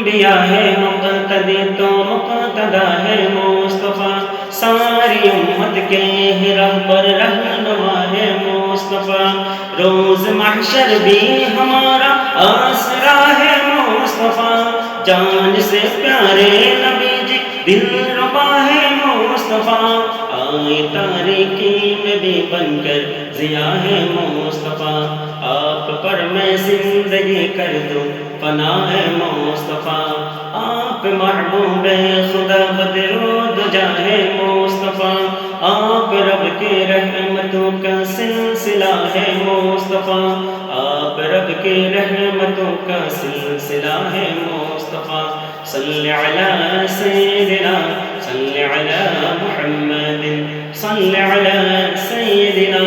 انبیاء ہے مقتدی تو مقتدا ہے مصطفیٰ، ساری امت کے رہبر رہنما ہے مصطفیٰ، روز محشر بھی ہمارا آسرا ہے مصطفیٰ، جان سے پیارے نبی جی دل ربا ہے مصطفیٰ، آئے تاریکی میں بھی بن کر ضیاء ہے مصطفیٰ، آپ پر میں زندگی کر دوں فنا ہے مصطفیٰ، آپ محبوب خدا بدر و دجا ہے مصطفیٰ، آپ رب کے رحمتوں کا سلسلہ ہے مصطفیٰ، آپ رب کے رحمتوں کا سلسلہ ہے مصطفیٰ، صلی علی سیدنا صلی علی محمد صلی علی سیدنا